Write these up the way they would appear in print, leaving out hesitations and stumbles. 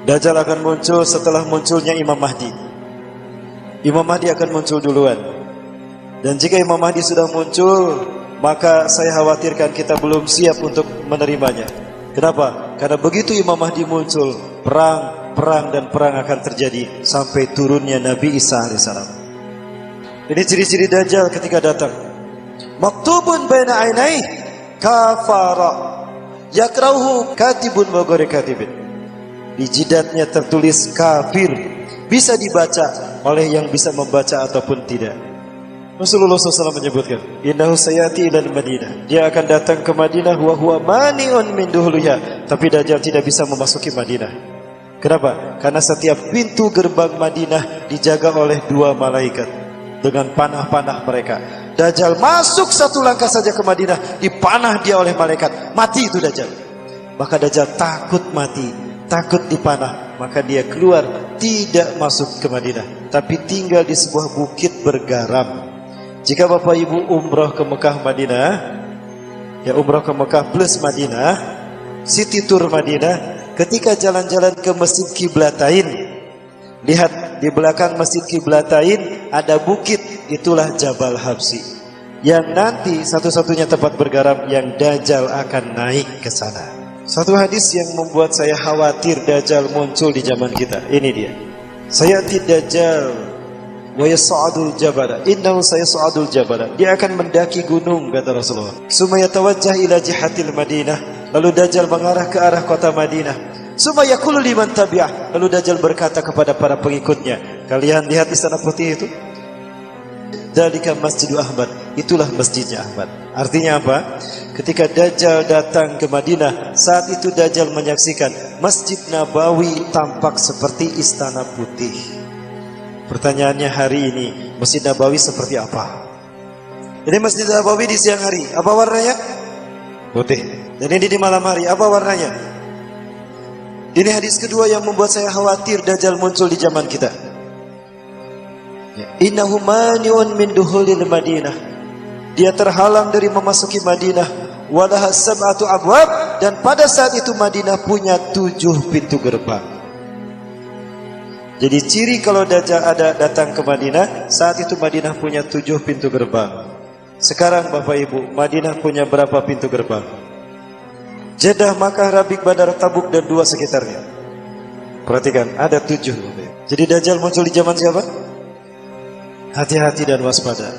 Dajjal akan muncul setelah munculnya Imam Mahdi. Imam Mahdi akan muncul duluan. Dan jika Imam Mahdi sudah muncul, maka saya khawatirkan kita belum siap untuk menerimanya. Kenapa? Karena begitu Imam Mahdi muncul, perang akan terjadi sampai turunnya Nabi Isa alaihissalam. Ini ciri-ciri Dajjal ketika datang. Maktubun baina ainai kafara yakrahu katibun wa ghairu katibin. Di jidatnya tertulis kafir, bisa dibaca oleh yang bisa membaca ataupun tidak. Rasulullah SAW menyebutkan, innahu sayati ilal Madinah. Dia akan datang ke Madinah wa huwa mani'un min duhliha. Tapi Dajjal tidak bisa memasuki Madinah. Kenapa? Karena setiap pintu gerbang Madinah dijaga oleh 2 malaikat dengan panah-panah mereka. Dajjal masuk 1 langkah saja ke Madinah, dipanah dia oleh malaikat. Mati itu Dajjal. Maka Dajjal takut mati, takut dipanah. Maka dia keluar, tidak masuk ke Madinah, tapi tinggal di sebuah bukit bergaram. Jika Bapak Ibu umrah ke Mekah Madinah, ya umrah ke Mekah plus Madinah, city tour Madinah, ketika jalan-jalan ke Masjid Qiblatain, lihat di belakang Masjid Qiblatain ada bukit, itulah Jabal Habsyi. Yang nanti satu-satunya tempat bergaram yang Dajjal akan naik ke sana. Satu hadis yang membuat saya khawatir Dajjal muncul di zaman kita. Ini dia. Sayati Dajjal wa yas'adul jabala, innahu sayas'adul jabala. Dia akan mendaki gunung, kata Rasulullah. Summa yatawajjah ila jihatil Madinah. Lalu Dajjal mengarah ke arah kota Madinah. Summa yaqulu liman tabi'ah. Lalu Dajjal berkata kepada para pengikutnya, kalian lihat istana putih itu? Dzalika Masjidu Ahmad. Itulah masjidnya Ahmad. Artinya apa? Ketika Dajjal datang ke Madinah, saat itu Dajjal menyaksikan Masjid Nabawi tampak seperti istana putih. Pertanyaannya hari ini, Masjid Nabawi seperti apa? Ini Masjid Nabawi di siang hari, apa warnanya? Putih. Dan ini di malam hari, apa warnanya? Ini hadis kedua yang membuat saya khawatir Dajjal muncul di zaman kita. Innahu mani'un min duhulil Madinah. Dia terhalang dari memasuki Madinah. Walaha sab'atu abwab. Dan pada saat itu Madinah punya 7 pintu gerbang. Jadi ciri kalau Dajjal ada datang ke Madinah, saat itu Madinah punya 7 pintu gerbang. Sekarang Bapak Ibu, Madinah punya berapa pintu gerbang? Jeddah, Makkah, Rabik, Badar, Tabuk, dan 2 sekitarnya. Perhatikan, ada 7. Jadi Dajjal muncul di zaman siapa? Hati-hati dan waspada.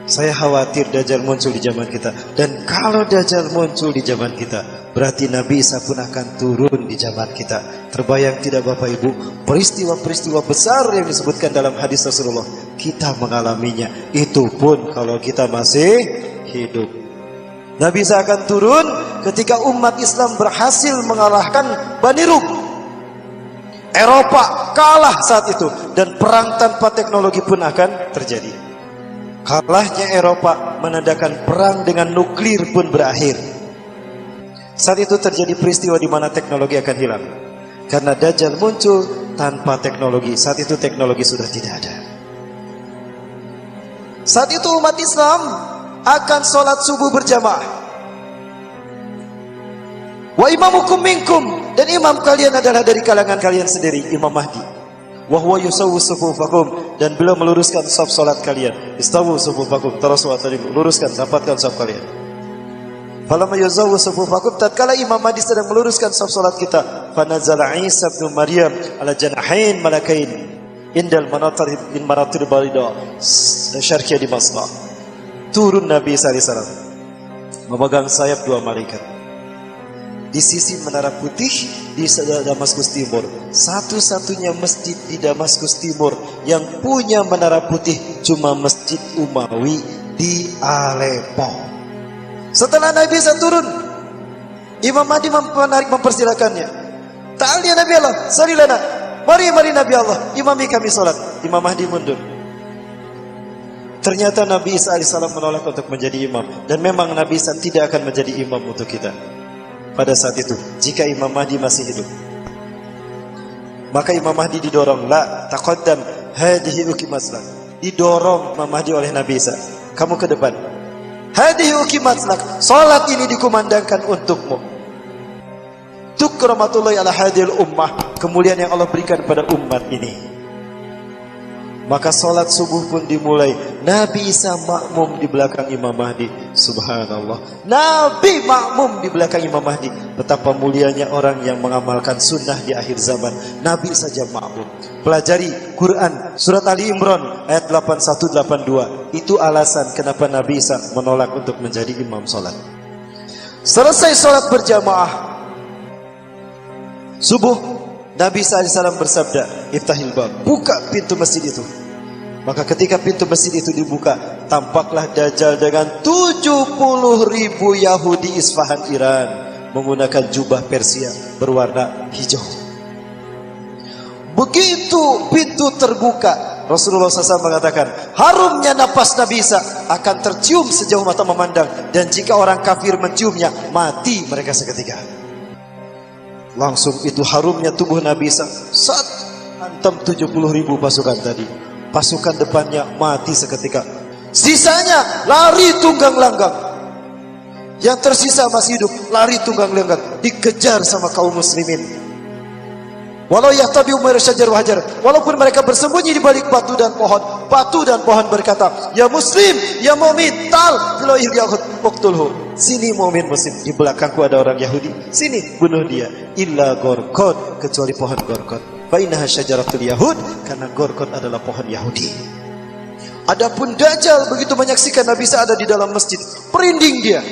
Saya khawatir Dajjal muncul di zaman kita. Dan kalau Dajjal muncul di zaman kita, berarti Nabi Isa pun akan turun di zaman kita. Terbayang tidak Bapak Ibu, peristiwa-peristiwa besar yang disebutkan dalam hadis Rasulullah, kita mengalaminya. Itu pun kalau kita masih hidup. Nabi Isa akan turun ketika umat Islam berhasil mengalahkan Bani Rum. Eropa kalah saat itu, dan perang tanpa teknologi pun akan terjadi. Kalahnya Eropa menandakan perang dengan nuklir pun berakhir. Saat itu terjadi peristiwa di mana teknologi akan hilang. Karena Dajjal muncul tanpa teknologi. Saat itu teknologi sudah tidak ada. Saat itu umat Islam akan sholat subuh berjamaah. Wa imamukum minkum. Dan imam kalian adalah dari kalangan kalian sendiri, Imam Mahdi. Wa huwa yusawwu sufufakum. Dan beliau meluruskan saf sholat kalian. Istawu sufufakum. Tarasu atarimu. Luruskan, dapatkan saf kalian. Falamma yuzawwu sufufakum, tatkala Imam Mahdi sedang meluruskan saf salat kita, fanazala Isa bin Maryam ala janahain malakain indal manatir bin maratir balida syarqiyah di Masra. Turun Nabi sallallahu alaihi wasallam memegang sayap 2 malaikat. Di sisi Menara Putih di Damaskus Timur. Satu-satunya masjid di Damaskus Timur yang punya Menara Putih cuma Masjid Umawi di Aleppo. Setelah Nabi Isa turun, Imam Mahdi mempersilakannya. Ta'al ya Nabi Allah, salli lana. Mari Nabi Allah, imami kami salat. Imam Mahdi mundur. Ternyata Nabi Isa alaihissalam menolak untuk menjadi imam. Dan memang Nabi Isa tidak akan menjadi imam untuk kita pada saat itu, jika Imam Mahdi masih hidup. Maka Imam Mahdi didorong, la taqaddam hadhihi ukimatlak. Didorong Imam Mahdi oleh Nabi Isa, kamu ke depan. Hadhihi ukimatlak, salat ini dikumandangkan untukmu. Tukramatul ala hadil ummah, kemuliaan yang Allah berikan pada umat ini. Maka salat subuh pun dimulai. Nabi Isa makmum di belakang Imam Mahdi. Subhanallah, Nabi makmum di belakang Imam Mahdi. Betapa mulianya orang yang mengamalkan sunnah di akhir zaman. Nabi saja makmum. Pelajari Quran surat Ali Imran ayat 81-82. Itu alasan kenapa Nabi Isa menolak untuk menjadi imam salat. Selesai salat berjamaah subuh, Nabi SAW bersabda, "Iftahil bab," buka pintu masjid itu. Maka ketika pintu masjid itu dibuka, tampaklah Dajjal dengan 70.000 Yahudi Isfahan Iran menggunakan jubah Persia berwarna hijau. Begitu pintu terbuka, Rasulullah SAW mengatakan, harumnya napas Nabi Isa akan tercium sejauh mata memandang, dan jika orang kafir menciumnya, mati mereka seketika. Langsung itu harumnya tubuh Nabi Isa saat hantam 70.000 pasukan tadi. Pasukan depannya mati seketika. Sisanya lari tunggang langgang. Yang tersisa masih hidup, lari tunggang langgang, dikejar sama kaum muslimin. Walau yahtabi umar syajar wahajar, walaupun mereka bersembunyi di balik batu dan pohon berkata, "Ya muslim, ya mu'min, tal filoih yahud uqtulhu." Sini mu'min muslim, di belakangku ada orang Yahudi, sini bunuh dia. Illa gorkod, kecuali pohon gorkod. Fa innaha syajaratul yahud, karena gorkod adalah pohon Yahudi. Adapun Dajjal begitu menyaksikan Nabi Isa ada di dalam masjid, merinding dia,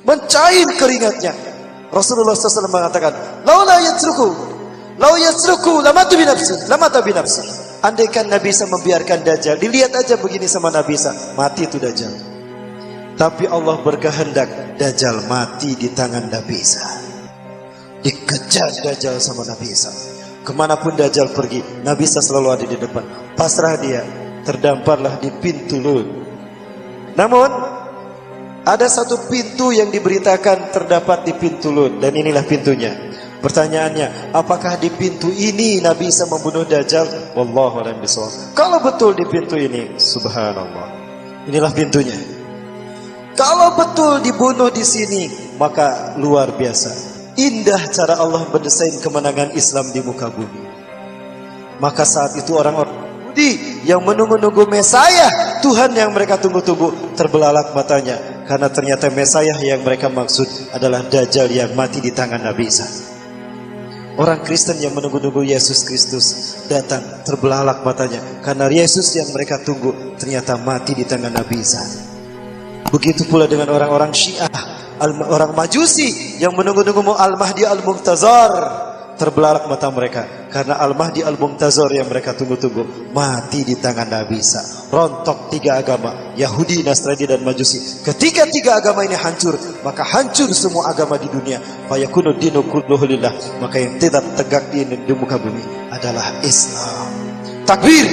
mencair keringatnya. Rasulullah SAW mengatakan, "Lau yasruku lamatu binafsi." Andaikan Nabi Isa membiarkan Dajjal, dilihat aja begini sama Nabi Isa, mati itu Dajjal. Tapi Allah berkehendak Dajjal mati di tangan Nabi Isa. Dikejar Dajjal sama Nabi Isa. Kemanapun Dajjal pergi, Nabi Isa selalu ada di depan. Pasrah dia, terdamparlah di pintu Lut. Namun ada satu pintu yang diberitakan terdapat di pintu Lut, dan inilah pintunya. Pertanyaannya, apakah di pintu ini Nabi Isa membunuh Dajjal? Wallahu a'lam bishawab. Kalau betul di pintu ini, subhanallah, inilah pintunya. Kalau betul dibunuh di sini, maka luar biasa. Indah cara Allah mendesain kemenangan Islam di muka bumi. Maka saat itu orang-orang Yahudi yang menunggu-nunggu Mesayah, Tuhan yang mereka tunggu-tunggu, terbelalak matanya. Karena ternyata Mesayah yang mereka maksud adalah Dajjal yang mati di tangan Nabi Isa. Orang Kristen yang menunggu-nunggu Yesus Kristus datang, terbelalak matanya. Karena Yesus yang mereka tunggu ternyata mati di tangan Nabi Isa. Begitu pula dengan orang-orang Syiah, orang Majusi yang menunggu-nunggu Al-Mahdi Al-Muntazar, terbelalak mata mereka karena Al-Mahdi Al-Muntazar yang mereka tunggu-tunggu mati di tangan Nabi Isa. Rontok tiga agama, Yahudi, Nasrani dan Majusi. Ketika tiga agama ini hancur, maka hancur semua agama di dunia. Fayakunu dinu kulluhu lillah, maka yang tetap tegak di muka bumi adalah Islam. Takbir.